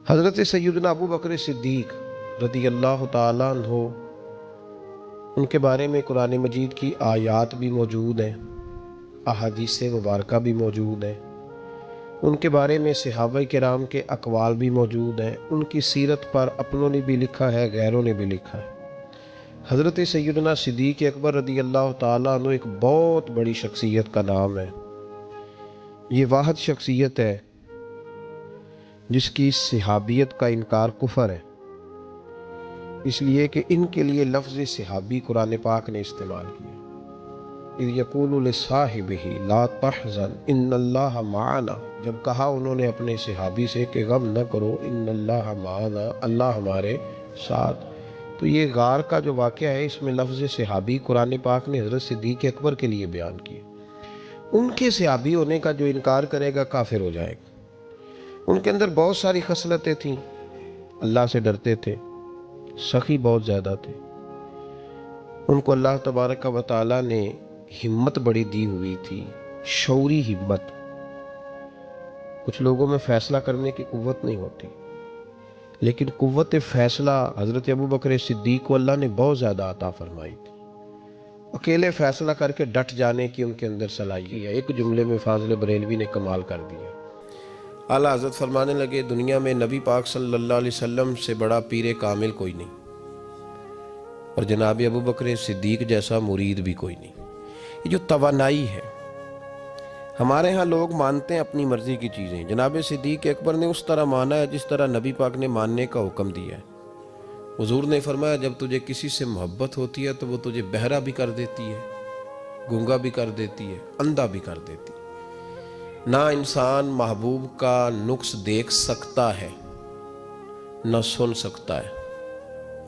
حضرت سیدنا ابو بکر صدیق رضی اللہ تعالیٰ عنہ، ان کے بارے میں قرآن مجید کی آیات بھی موجود ہیں، احادیث مبارکہ بھی موجود ہیں، ان کے بارے میں صحابہ کرام کے اقوال بھی موجود ہیں، ان کی سیرت پر اپنوں نے بھی لکھا ہے، غیروں نے بھی لکھا ہے۔ حضرت سیدنا صدیق اکبر رضی اللہ تعالیٰ عنہ ایک بہت بڑی شخصیت کا نام ہے۔ یہ واحد شخصیت ہے جس کی صحابیت کا انکار کفر ہے، اس لیے کہ ان کے لیے لفظ صحابی قرآن پاک نے استعمال کیا۔ اذ یقول لصاحبہ لا تحزن ان اللہ معنا، جب کہا انہوں نے اپنے صحابی سے کہ غم نہ کرو، ان اللہ معنا، اللہ ہمارے ساتھ۔ تو یہ غار کا جو واقعہ ہے، اس میں لفظ صحابی قرآن پاک نے حضرت صدیق اکبر کے لیے بیان کیا۔ ان کے صحابی ہونے کا جو انکار کرے گا کافر ہو جائے گا۔ ان کے اندر بہت ساری خصلتیں تھیں، اللہ سے ڈرتے تھے، سخی بہت زیادہ تھے، ان کو اللہ تبارک و تعالیٰ نے ہمت بڑی دی ہوئی تھی، شعوری ہمت۔ کچھ لوگوں میں فیصلہ کرنے کی قوت نہیں ہوتی، لیکن قوت فیصلہ حضرت ابو بکر صدیق کو اللہ نے بہت زیادہ عطا فرمائی تھی۔ اکیلے فیصلہ کر کے ڈٹ جانے کی ان کے اندر صلاحیت ہے۔ ایک جملے میں فاضل بریلوی نے کمال کر دیا۔ اعلیٰ حضرت فرمانے لگے، دنیا میں نبی پاک صلی اللہ علیہ وسلم سے بڑا پیر کامل کوئی نہیں، اور جناب ابو بکر صدیق جیسا مرید بھی کوئی نہیں۔ یہ جو توانائی ہے، ہمارے ہاں لوگ مانتے ہیں اپنی مرضی کی چیزیں، جناب صدیق اکبر نے اس طرح مانا ہے جس طرح نبی پاک نے ماننے کا حکم دیا ہے۔ حضور نے فرمایا، جب تجھے کسی سے محبت ہوتی ہے تو وہ تجھے بہرا بھی کر دیتی ہے، گونگا بھی کر دیتی ہے، اندھا بھی کر دیتی ہے۔ نہ انسان محبوب کا نقص دیکھ سکتا ہے، نہ سن سکتا ہے،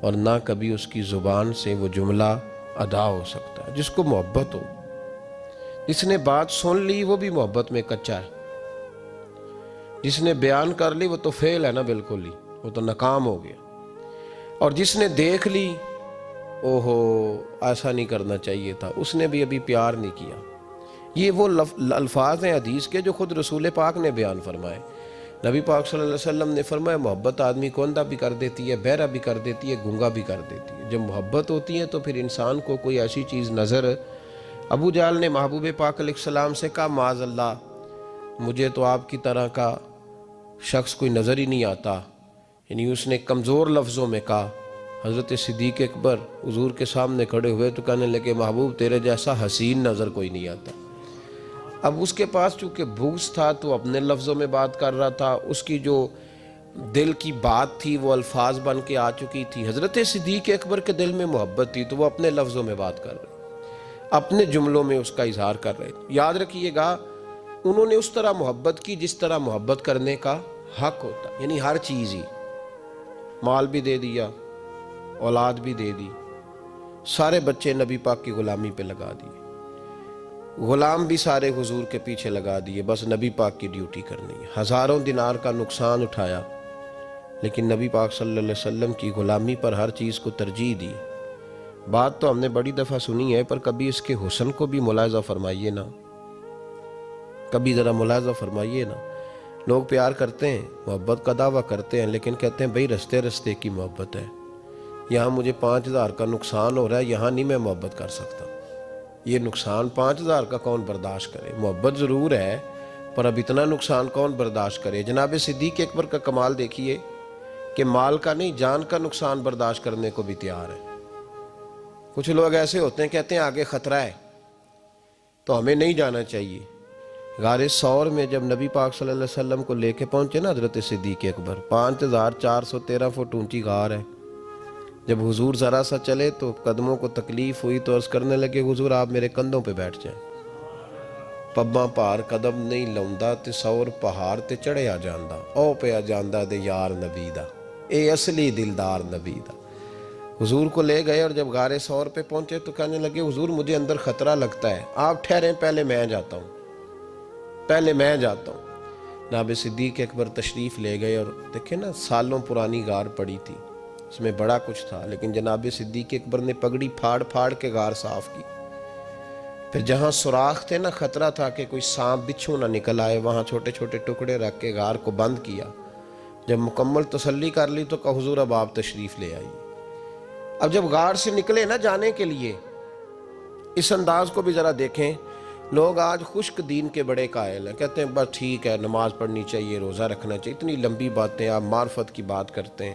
اور نہ کبھی اس کی زبان سے وہ جملہ ادا ہو سکتا ہے۔ جس کو محبت ہو، جس نے بات سن لی وہ بھی محبت میں کچا ہے، جس نے بیان کر لی وہ تو فیل ہے نا، بالکل ہی وہ تو ناکام ہو گیا، اور جس نے دیکھ لی، اوہو ایسا نہیں کرنا چاہیے تھا، اس نے بھی ابھی پیار نہیں کیا۔ یہ وہ الفاظ ہیں حدیث کے جو خود رسول پاک نے بیان فرمائے۔ نبی پاک صلی اللہ علیہ وسلم نے فرمایا، محبت آدمی کو اندھا بھی کر دیتی ہے، بہرا بھی کر دیتی ہے، گونگا بھی کر دیتی ہے۔ جب محبت ہوتی ہے تو پھر انسان کو کوئی ایسی چیز نظر، ابو جہل نے محبوب پاک علیہ السلام سے کہا، معاذ اللہ، مجھے تو آپ کی طرح کا شخص کوئی نظر ہی نہیں آتا، یعنی اس نے کمزور لفظوں میں کہا۔ حضرت صدیق اکبر حضور کے سامنے کھڑے ہوئے تو کہنے لگے، محبوب تیرے جیسا حسین نظر کوئی نہیں آتا۔ اب اس کے پاس چونکہ بغض تھا تو اپنے لفظوں میں بات کر رہا تھا، اس کی جو دل کی بات تھی وہ الفاظ بن کے آ چکی تھی۔ حضرت صدیق اکبر کے دل میں محبت تھی تو وہ اپنے لفظوں میں بات کر رہے، اپنے جملوں میں اس کا اظہار کر رہے۔ یاد رکھیے گا، انہوں نے اس طرح محبت کی جس طرح محبت کرنے کا حق ہوتا، یعنی ہر چیز ہی، مال بھی دے دیا، اولاد بھی دے دی، سارے بچے نبی پاک کی غلامی پہ لگا دیے، غلام بھی سارے حضور کے پیچھے لگا دیے، بس نبی پاک کی ڈیوٹی کرنی ہے۔ ہزاروں دینار کا نقصان اٹھایا، لیکن نبی پاک صلی اللہ علیہ وسلم کی غلامی پر ہر چیز کو ترجیح دی۔ بات تو ہم نے بڑی دفعہ سنی ہے، پر کبھی اس کے حسن کو بھی ملاحظہ فرمائیے نا، کبھی ذرا ملاحظہ فرمائیے نا۔ لوگ پیار کرتے ہیں، محبت کا دعویٰ کرتے ہیں، لیکن کہتے ہیں بھئی رستے رستے کی محبت ہے، یہاں مجھے 5,000 کا نقصان ہو رہا ہے، یہاں نہیں میں محبت کر سکتا۔ یہ نقصان 5,000 کا کون برداشت کرے؟ محبت ضرور ہے، پر اب اتنا نقصان کون برداشت کرے؟ جناب صدیق اکبر کا کمال دیکھیے کہ مال کا نہیں، جان کا نقصان برداشت کرنے کو بھی تیار ہے۔ کچھ لوگ ایسے ہوتے ہیں، کہتے ہیں آگے خطرہ ہے تو ہمیں نہیں جانا چاہیے۔ غار ثور میں جب نبی پاک صلی اللہ علیہ وسلم کو لے کے پہنچے نا حضرت صدیق اکبر، 5,413 فٹ اونچی غار ہے، جب حضور ذرا سا چلے تو قدموں کو تکلیف ہوئی تو عرض کرنے لگے، حضور آپ میرے کندھوں پہ بیٹھ جائیں۔ پباں پار قدم نہیں لاؤندا تے سور پہاڑ تے چڑھیا جاندا، او پیا جاندا دے یار نبی دا، اے اصلی دلدار نبی دا۔ حضور کو لے گئے اور جب غار ثور پہ پہنچے تو کہنے لگے، حضور مجھے اندر خطرہ لگتا ہے، آپ ٹھہریں، پہلے میں جاتا ہوں، پہلے میں جاتا ہوں۔ جناب صدیق اکبر تشریف لے گئے، اور دیکھیں نا سالوں پرانی غار پڑی تھی، اس میں بڑا کچھ تھا، لیکن جناب صدیق اکبر نے پگڑی پھاڑ پھاڑ کے غار صاف کی۔ پھر جہاں سوراخ تھے نا، خطرہ تھا کہ کوئی سانپ بچھو نہ نکل آئے، وہاں چھوٹے چھوٹے ٹکڑے رکھ کے غار کو بند کیا۔ جب مکمل تسلی کر لی تو کہا حضور اب آپ تشریف لے آئیے۔ اب جب غار سے نکلے نا جانے کے لیے، اس انداز کو بھی ذرا دیکھیں۔ لوگ آج خشک دین کے بڑے قائل ہیں، کہتے ہیں بس ٹھیک ہے، نماز پڑھنی چاہیے، روزہ رکھنا چاہیے، اتنی لمبی باتیں، آپ معرفت کی بات کرتے ہیں،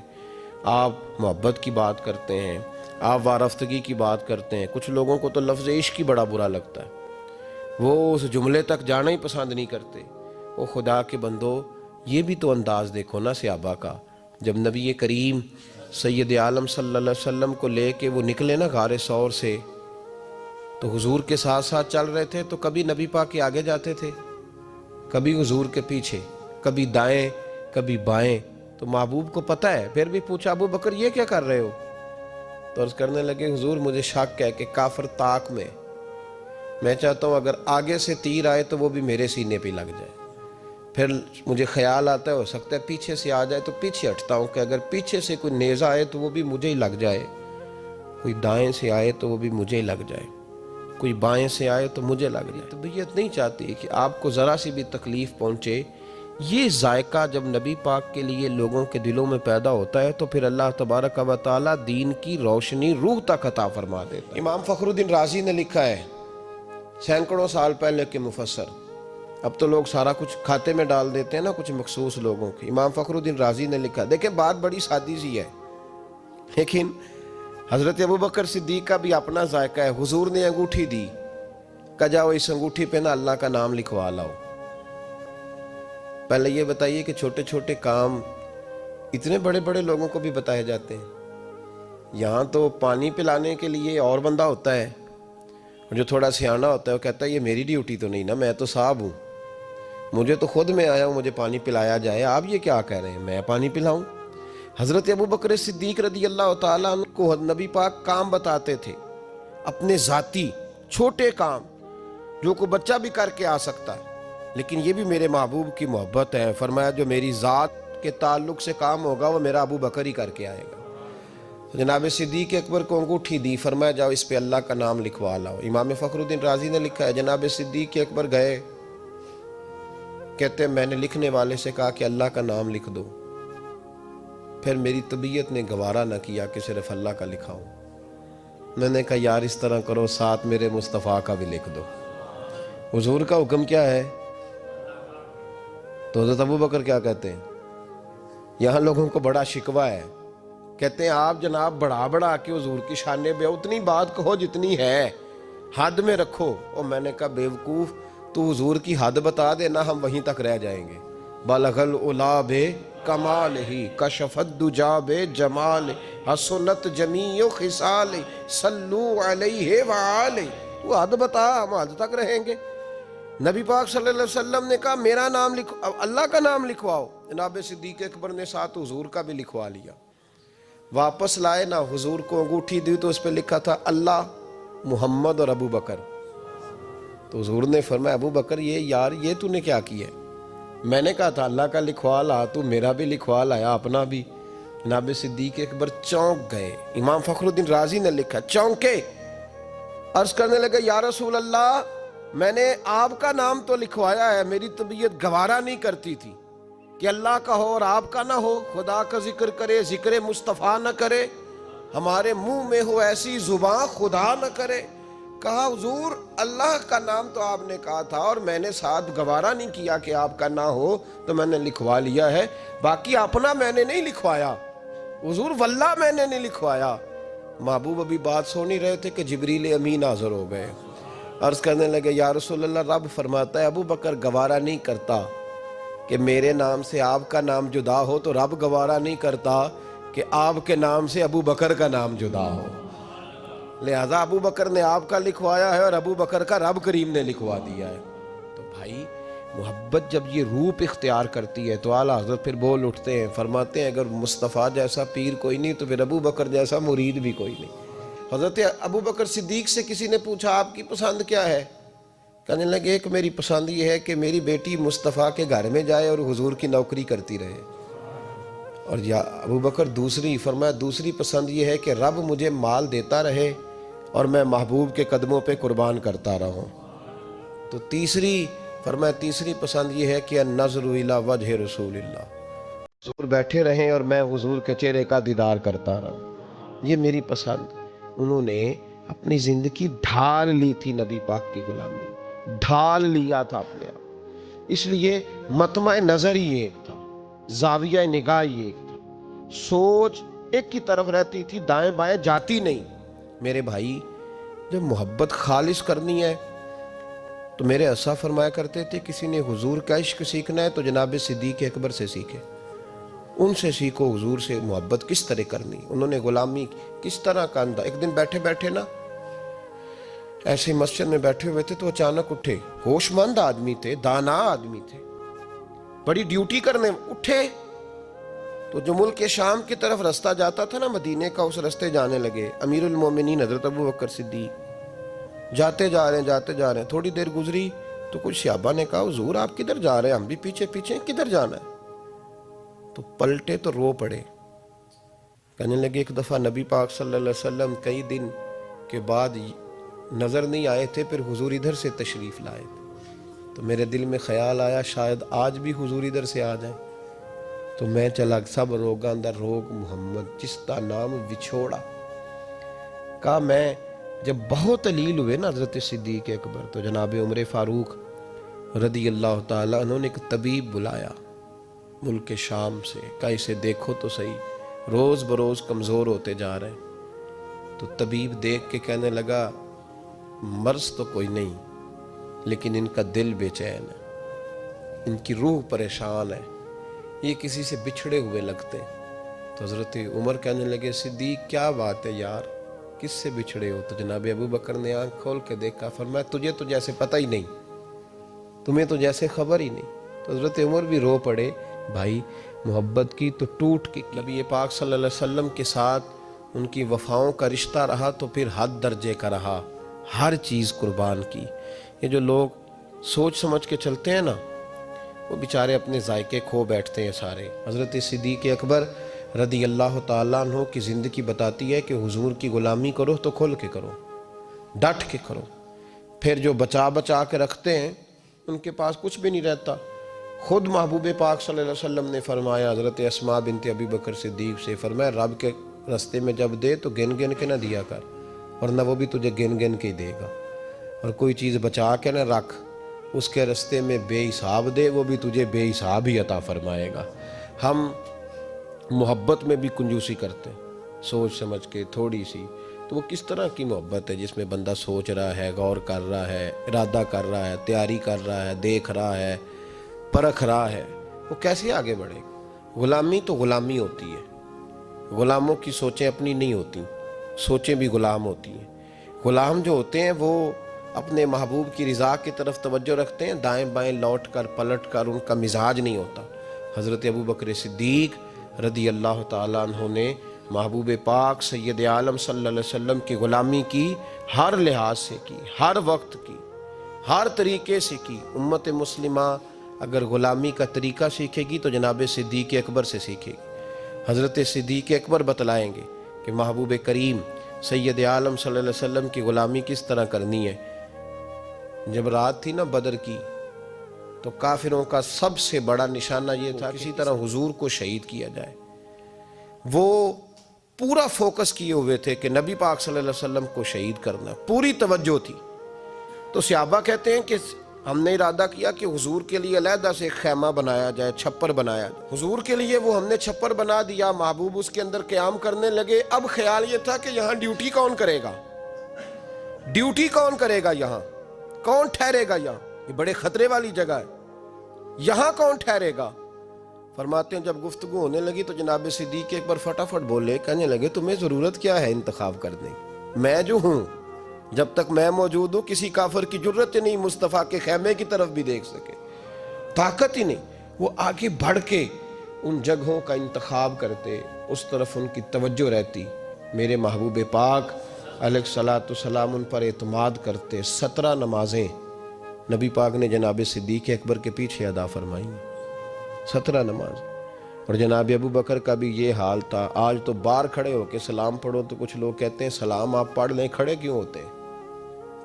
آپ محبت کی بات کرتے ہیں، آپ وارفتگی کی بات کرتے ہیں۔ کچھ لوگوں کو تو لفظ عشق ہی بڑا برا لگتا ہے، وہ اس جملے تک جانا ہی پسند نہیں کرتے۔ وہ خدا کے بندو، یہ بھی تو انداز دیکھو نا صحابہ کا، جب نبی کریم سید عالم صلی اللہ علیہ وسلم کو لے کے وہ نکلے نا غار ثور سے، تو حضور کے ساتھ ساتھ چل رہے تھے، تو کبھی نبی پاک کے آگے جاتے تھے، کبھی حضور کے پیچھے، کبھی دائیں کبھی بائیں۔ تو محبوب کو پتہ ہے، پھر بھی پوچھا ابو بکر یہ کیا کر رہے ہو؟ تو عرض کرنے لگے حضور مجھے شک ہے کہ کافر طاق میں چاہتا ہوں اگر آگے سے تیر آئے تو وہ بھی میرے سینے پہ لگ جائے، پھر مجھے خیال آتا ہے ہو سکتا ہے پیچھے سے آ جائے تو پیچھے ہٹتا ہوں کہ اگر پیچھے سے کوئی نیزہ آئے تو وہ بھی مجھے ہی لگ جائے، کوئی دائیں سے آئے تو وہ بھی مجھے ہی لگ جائے، کوئی بائیں سے آئے تو مجھے لگ جائے۔ طبیعت نہیں چاہتی کہ آپ کو ذرا سی بھی تکلیف پہنچے۔ یہ ذائقہ جب نبی پاک کے لیے لوگوں کے دلوں میں پیدا ہوتا ہے تو پھر اللہ تبارک و تعالیٰ دین کی روشنی روح تک عطا فرما دیتا ہے۔ امام فخر الدین رازی نے لکھا ہے، سینکڑوں سال پہلے کے مفسر، اب تو لوگ سارا کچھ کھاتے میں ڈال دیتے ہیں نا کچھ مخصوص لوگوں کی۔ امام فخر الدین رازی نے لکھا، دیکھیں بات بڑی سادی سی ہے، لیکن حضرت ابو بکر صدیق کا بھی اپنا ذائقہ ہے۔ حضور نے انگوٹھی دی، کہا جاؤ اس انگوٹھی پہ نا اللہ کا نام لکھوا لاؤ۔ پہلے یہ بتائیے کہ چھوٹے چھوٹے کام اتنے بڑے بڑے لوگوں کو بھی بتائے جاتے ہیں۔ یہاں تو پانی پلانے کے لیے اور بندہ ہوتا ہے، جو تھوڑا سیانا ہوتا ہے وہ کہتا ہے یہ میری ڈیوٹی تو نہیں نا، میں تو صاحب ہوں، مجھے تو خود میں آیا ہوں مجھے پانی پلایا جائے، آپ یہ کیا کہہ رہے ہیں میں پانی پلاؤں؟ حضرت ابو بکر صدیق رضی اللہ تعالیٰ عنہ کو نبی پاک کام بتاتے تھے، اپنے ذاتی چھوٹے کام جو کوئی بچہ بھی کر کے آ سکتا ہے، لیکن یہ بھی میرے محبوب کی محبت ہے۔ فرمایا جو میری ذات کے تعلق سے کام ہوگا وہ میرا ابو بکر ہی کر کے آئے گا۔ جناب صدیق اکبر کو انگوٹھی دی، فرمایا جاؤ اس پہ اللہ کا نام لکھوا لاؤ۔ امام فخر الدین رازی نے لکھا ہے جناب صدیق اکبر گئے، کہتے ہیں میں نے لکھنے والے سے کہا کہ اللہ کا نام لکھ دو، پھر میری طبیعت نے گوارا نہ کیا کہ صرف اللہ کا لکھاؤں، میں نے کہا یار اس طرح کرو ساتھ میرے مصطفیٰ کا بھی لکھ دو۔ حضور کا حکم کیا ہے؟ تو حضرت ابو بکر کیا کہتے ہیں؟ یہاں لوگوں کو بڑا شکوہ ہے، کہتے ہیں آپ جناب بڑھا کے حضور کی شانے بے اتنی بات کہو جتنی ہے، حد میں رکھو۔ اور میں نے کہا بیوقوف تو حضور کی حد بتا دینا، ہم وہیں تک رہ جائیں گے۔ بالغ العلا بے کمال ہی کشف الدجا بے جمال حسنت جمیع خصال صلو علیہ وآلہ، وہ حد بتا ہم حد تک رہیں گے۔ نبی پاک صلی اللہ علیہ وسلم نے کہا میرا نام لکھو، اللہ کا نام لکھواؤ، جناب صدیق اکبر نے ساتھ حضور کا بھی لکھوا لیا۔ واپس لائے نا، حضور کو انگوٹھی دی تو اس پہ لکھا تھا اللہ، محمد اور ابو بکر۔ تو حضور نے فرمایا ابو بکر یہ تو نے کیا کیا ہے؟ میں نے کہا تھا اللہ کا لکھوا لا، تو میرا بھی لکھوا لایا اپنا بھی۔ جناب صدیق اکبر چونک گئے۔ امام فخر الدین رازی نے لکھا چونکے، عرض کرنے لگے یا رسول اللہ میں نے آپ کا نام تو لکھوایا ہے، میری طبیعت گوارا نہیں کرتی تھی کہ اللہ کا ہو اور آپ کا نہ ہو، خدا کا ذکر کرے ذکر مصطفیٰ نہ کرے، ہمارے منہ میں ہو ایسی زبان خدا نہ کرے۔ کہا حضور اللہ کا نام تو آپ نے کہا تھا اور میں نے ساتھ گوارا نہیں کیا کہ آپ کا نہ ہو، تو میں نے لکھوا لیا ہے، باقی اپنا میں نے نہیں لکھوایا حضور، واللہ میں نے نہیں لکھوایا۔ محبوب ابھی بات سو نہیں رہے تھے کہ جبریل امین حاضر ہو گئے، عرض کرنے لگے یا رسول اللہ رب فرماتا ہے ابو بکر گوارا نہیں کرتا کہ میرے نام سے آپ کا نام جدا ہو، تو رب گوارا نہیں کرتا کہ آپ کے نام سے ابو بکر کا نام جدا ہو، لہذا ابو بکر نے آپ کا لکھوایا ہے اور ابو بکر کا رب کریم نے لکھوا دیا ہے۔ تو بھائی محبت جب یہ روپ اختیار کرتی ہے تو اعلیٰ حضرت پھر بول اٹھتے ہیں، فرماتے ہیں اگر مصطفیٰ جیسا پیر کوئی نہیں تو پھر ابو بکر جیسا مرید بھی کوئی نہیں۔ حضرت ابو بکر صدیق سے کسی نے پوچھا آپ کی پسند کیا ہے؟ کہنے لگے ایک میری پسند یہ ہے کہ میری بیٹی مصطفیٰ کے گھر میں جائے اور حضور کی نوکری کرتی رہے، اور یا ابو بکر دوسری، فرمایا دوسری پسند یہ ہے کہ رب مجھے مال دیتا رہے اور میں محبوب کے قدموں پہ قربان کرتا رہوں، تو تیسری، فرمایا تیسری پسند یہ ہے کہ النظر الی وجہ رسول اللہ، حضور بیٹھے رہیں اور میں حضور کے چہرے کا دیدار کرتا رہا، یہ میری پسند۔ انہوں نے اپنی زندگی ڈھال لی تھی نبی پاک کی غلامی، ڈھال لیا تھا اپنے آپ، اس لیے مطمع نظر ہی ایک تھا، زاویہ نگاہ ہی ایک تھا، سوچ ایک کی طرف رہتی تھی، دائیں بائیں جاتی نہیں۔ میرے بھائی، جب محبت خالص کرنی ہے تو میرے اسا فرمایا کرتے تھے کسی نے حضور کا عشق سیکھنا ہے تو جناب صدیق اکبر سے سیکھے، ان سے سیکھو حضور سے محبت کس طرح کرنی، انہوں نے غلامی کس طرح کا انداز۔ ایک دن بیٹھے بیٹھے نا ایسے مسجد میں بیٹھے ہوئے تھے تو اچانک اٹھے، ہوش مند آدمی تھے، دانا آدمی تھے، بڑی ڈیوٹی کرنے اٹھے تو جو ملک شام کی طرف رستہ جاتا تھا نا مدینے کا، اس رستے جانے لگے۔ امیر المومنین حضرت ابو بکر صدیق جاتے جا رہے ہیں، تھوڑی دیر گزری تو کچھ صحابہ نے کہا حضور آپ کدھر جا رہے ہیں؟ ہم بھی پیچھے پیچھے، کدھر جانا ہے؟ تو پلٹے تو رو پڑے، کہنے لگے ایک دفعہ نبی پاک صلی اللہ علیہ وسلم کئی دن کے بعد نظر نہیں آئے تھے، پھر حضور ادھر سے تشریف لائے تھے، تو میرے دل میں خیال آیا شاید آج بھی حضور ادھر سے آ جائیں، تو میں چلا سب روگاں در روگ محمد جس کا نام وچھوڑا۔ کہا میں جب بہت علیل ہوئے نا حضرت صدیق اکبر، تو جناب عمر فاروق رضی اللہ تعالیٰ انہوں نے ایک طبیب بلایا ملک شام سے، کہا اسے دیکھو تو صحیح، روز بروز کمزور ہوتے جا رہے ہیں۔ تو طبیب دیکھ کے کہنے لگا مرض تو کوئی نہیں، لیکن ان کا دل بے چین ہے، ان کی روح پریشان ہے، یہ کسی سے بچھڑے ہوئے لگتے ہیں۔ تو حضرت عمر کہنے لگے صدیق کیا بات ہے یار، کس سے بچھڑے ہو؟ تو جناب ابو بکر نے آنکھ کھول کے دیکھا، فرمایا تجھے تو جیسے پتہ ہی نہیں، تمہیں تو جیسے خبر ہی نہیں۔ تو حضرت عمر بھی رو پڑے، بھائی محبت کی تو ٹوٹ کے نبی پاک صلی اللہ علیہ وسلم کے ساتھ ان کی وفاؤں کا رشتہ رہا تو پھر حد درجے کا رہا، ہر چیز قربان کی۔ یہ جو لوگ سوچ سمجھ کے چلتے ہیں نا، وہ بیچارے اپنے ذائقے کھو بیٹھتے ہیں سارے۔ حضرت صدیق اکبر رضی اللہ تعالیٰ عنہ کی زندگی بتاتی ہے کہ حضور کی غلامی کرو تو کھل کے کرو، ڈٹ کے کرو، پھر جو بچا بچا کے رکھتے ہیں ان کے پاس کچھ بھی نہیں رہتا۔ خود محبوب پاک صلی اللہ علیہ وسلم نے فرمایا حضرت اسماء بنت ابی بکر صدیق سے، فرمایا رب کے رستے میں جب دے تو گن گن کے نہ دیا کر، ورنہ وہ بھی تجھے گن گن کے ہی دے گا، اور کوئی چیز بچا کے نہ رکھ، اس کے رستے میں بے حساب دے، وہ بھی تجھے بے حساب ہی عطا فرمائے گا۔ ہم محبت میں بھی کنجوسی کرتے ہیں، سوچ سمجھ کے تھوڑی سی، تو وہ کس طرح کی محبت ہے جس میں بندہ سوچ رہا ہے، غور کر رہا ہے، ارادہ کر رہا ہے، تیاری کر رہا ہے، دیکھ رہا ہے، پرکھ رہا ہے، وہ کیسے آگے بڑھے گا؟ غلامی تو غلامی ہوتی ہے، غلاموں کی سوچیں اپنی نہیں ہوتی، سوچیں بھی غلام ہوتی ہیں۔ غلام جو ہوتے ہیں وہ اپنے محبوب کی رضا کی طرف توجہ رکھتے ہیں، دائیں بائیں لوٹ کر پلٹ کر ان کا مزاج نہیں ہوتا۔ حضرت ابو بکر صدیق رضی اللہ تعالیٰ عنہ نے محبوب پاک سید عالم صلی اللہ علیہ وسلم کی غلامی کی، ہر لحاظ سے کی، ہر وقت کی، ہر طریقے سے کی۔ امت مسلمہ اگر غلامی کا طریقہ سیکھے گی تو جناب صدیق اکبر سے سیکھے گی۔ حضرت صدیق اکبر بتلائیں گے کہ محبوب کریم سید عالم صلی اللہ علیہ وسلم کی غلامی کس طرح کرنی ہے۔ جب رات تھی نا بدر کی، تو کافروں کا سب سے بڑا نشانہ یہ تھا کسی طرح حضور کو شہید کیا جائے۔ وہ پورا فوکس کیے ہوئے تھے کہ نبی پاک صلی اللہ علیہ وسلم کو شہید کرنا، پوری توجہ تھی۔ تو صحابہ کہتے ہیں کہ ہم نے ارادہ کیا کہ حضور کے لیے علیحدہ سے ایک خیمہ بنایا جائے، چھپر بنایا جائے۔ حضور کے لیے وہ ہم نے چھپر بنا دیا، محبوب اس کے اندر قیام کرنے لگے۔ اب خیال یہ تھا کہ یہاں ڈیوٹی کون کرے گا، ڈیوٹی کون کرے گا، یہاں کون ٹھہرے گا، یہاں یہ بڑے خطرے والی جگہ ہے، یہاں کون ٹھہرے گا؟ فرماتے ہیں جب گفتگو ہونے لگی تو جناب صدیق اکبر فٹافٹ بولے، کہنے لگے تمہیں ضرورت کیا ہے انتخاب کرنے کی؟ میں جو ہوں، جب تک میں موجود ہوں کسی کافر کی جرت ہی نہیں مصطفیٰ کے خیمے کی طرف بھی دیکھ سکے، طاقت ہی نہیں۔ وہ آگے بڑھ کے ان جگہوں کا انتخاب کرتے، اس طرف ان کی توجہ رہتی، میرے محبوب پاک علیہ الصلاۃ والسلام ان پر اعتماد کرتے۔ 17 نمازیں نبی پاک نے جناب صدیق اکبر کے پیچھے ادا فرمائیں، 17 نماز۔ اور جناب ابو بکر کا بھی یہ حال تھا۔ آج تو باہر کھڑے ہو کے سلام پڑھو تو کچھ لوگ کہتے ہیں سلام آپ پڑھ لیں، کھڑے کیوں ہوتے ہیں؟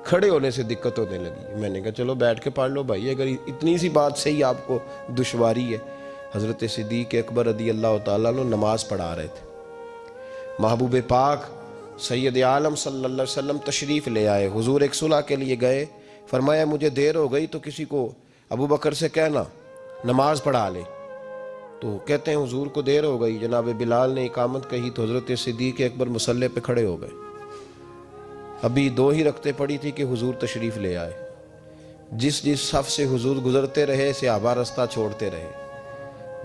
کھڑے ہونے سے دقت ہونے لگی۔ میں نے کہا چلو بیٹھ کے پڑھ لو بھائی، اگر اتنی سی بات سے ہی آپ کو دشواری ہے۔ حضرت صدیق اکبر رضی اللہ تعالیٰ عنہ نماز پڑھا رہے تھے۔ محبوب پاک سید عالم صلی اللہ علیہ وسلم تشریف لے آئے، حضور ایک صلح کے لیے گئے، فرمایا مجھے دیر ہو گئی تو کسی کو ابو بکر سے کہنا نماز پڑھا لے۔ تو کہتے ہیں حضور کو دیر ہو گئی، جناب بلال نے اقامت کہی تو حضرت صدیق اکبر مصلی پہ کھڑے ہو گئے۔ ابھی 2 ہی رکعتیں پڑی تھی کہ حضور تشریف لے آئے۔ جس صف سے حضور گزرتے رہے صحابہ رستہ چھوڑتے رہے۔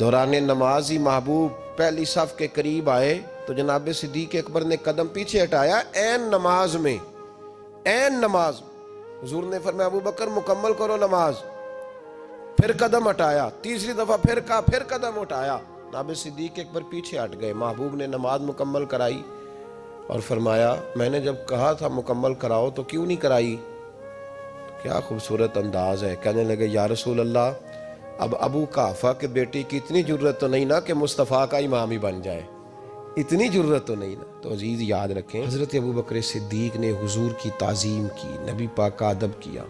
دوران نماز ہی محبوب پہلی صف کے قریب آئے تو جناب صدیق اکبر نے قدم پیچھے ہٹایا، عین نماز میں، عین نماز۔ حضور نے فرمایا ابو بکر مکمل کرو نماز، پھر قدم ہٹایا، تیسری دفعہ پھر کہا، پھر قدم ہٹایا، جناب صدیق اکبر پیچھے ہٹ گئے۔ محبوب نے نماز مکمل کرائی اور فرمایا میں نے جب کہا تھا مکمل کراؤ تو کیوں نہیں کرائی؟ کیا خوبصورت انداز ہے۔ کہنے لگے یا رسول اللہ اب ابو قحافہ کے بیٹی کی اتنی جرت تو نہیں نا کہ مصطفیٰ کا امام ہی بن جائے، اتنی جرت تو نہیں نا۔ تو عزیز یاد رکھیں حضرت ابو بکر صدیق نے حضور کی تعظیم کی، نبی پاک کا ادب کیا۔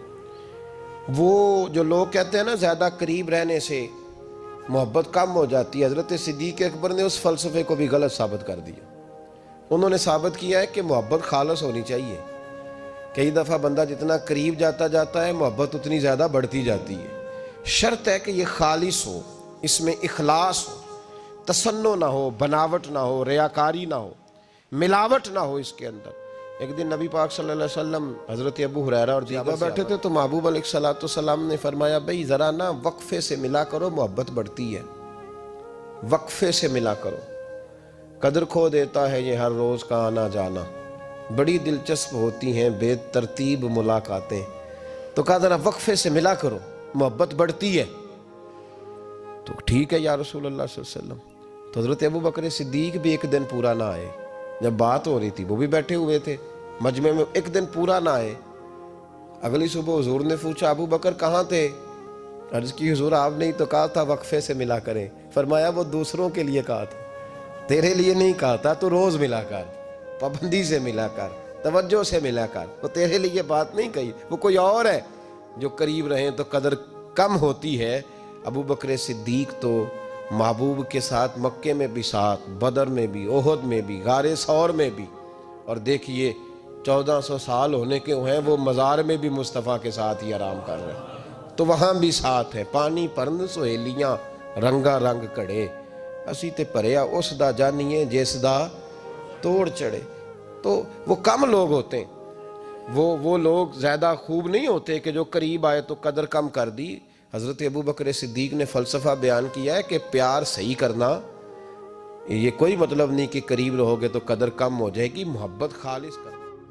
وہ جو لوگ کہتے ہیں نا زیادہ قریب رہنے سے محبت کم ہو جاتی ہے، حضرت صدیق اکبر نے اس فلسفے کو بھی غلط ثابت کر دیا۔ انہوں نے ثابت کیا ہے کہ محبت خالص ہونی چاہیے۔ کئی دفعہ بندہ جتنا قریب جاتا ہے محبت اتنی زیادہ بڑھتی جاتی ہے۔ شرط ہے کہ یہ خالص ہو، اس میں اخلاص ہو، تصنع نہ ہو، بناوٹ نہ ہو، ریاکاری نہ ہو، ملاوٹ نہ ہو اس کے اندر۔ ایک دن نبی پاک صلی اللہ علیہ وسلم حضرت ابو ہریرہ اور صحابہ بیٹھے تھے تو محبوب علیہ السلام نے فرمایا بھئی ذرا نا وقفے سے ملا کرو، محبت بڑھتی ہے، وقفے سے ملا کرو۔ قدر کھو دیتا ہے یہ ہر روز کا آنا جانا، بڑی دلچسپ ہوتی ہیں بے ترتیب ملاقاتیں۔ تو کہا ذرا وقفے سے ملا کرو، محبت بڑھتی ہے۔ تو ٹھیک ہے یا رسول اللہ صلی اللہ علیہ وسلم۔ تو حضرت ابو بکر صدیق بھی ایک دن پورا نہ آئے، جب بات ہو رہی تھی وہ بھی بیٹھے ہوئے تھے مجمع میں، ایک دن پورا نہ آئے۔ اگلی صبح حضور نے پوچھا ابو بکر کہاں تھے؟ عرض کی حضور آپ نے تو کہا تھا وقفے سے ملا کریں۔ فرمایا وہ دوسروں کے لیے کہا تھا، تیرے لیے نہیں کہا تھا، تو روز ملا کر، پابندی سے ملا کر، توجہ سے ملا کر، وہ تیرے لیے بات نہیں کہی، وہ کوئی اور ہے۔ جو قریب رہیں تو قدر کم ہوتی ہے۔ ابو بکر صدیق تو محبوب کے ساتھ مکے میں بھی ساتھ، بدر میں بھی، احد میں بھی، غار ثور میں بھی، اور دیکھیے 1400 سال ہونے کے ہیں وہ مزار میں بھی مصطفیٰ کے ساتھ ہی آرام کر رہے ہیں، تو وہاں بھی ساتھ ہے۔ پانی پرند سہیلیاں رنگا رنگ کڑے، اسی تے پریا اس دا جانیے جس دا توڑ چڑھے۔ تو وہ کم لوگ ہوتے ہیں، وہ لوگ زیادہ خوب نہیں ہوتے کہ جو قریب آئے تو قدر کم کر دی۔ حضرت ابو بکر صدیق نے فلسفہ بیان کیا ہے کہ پیار صحیح کرنا، یہ کوئی مطلب نہیں کہ قریب رہو گے تو قدر کم ہو جائے گی، محبت خالص کرنا۔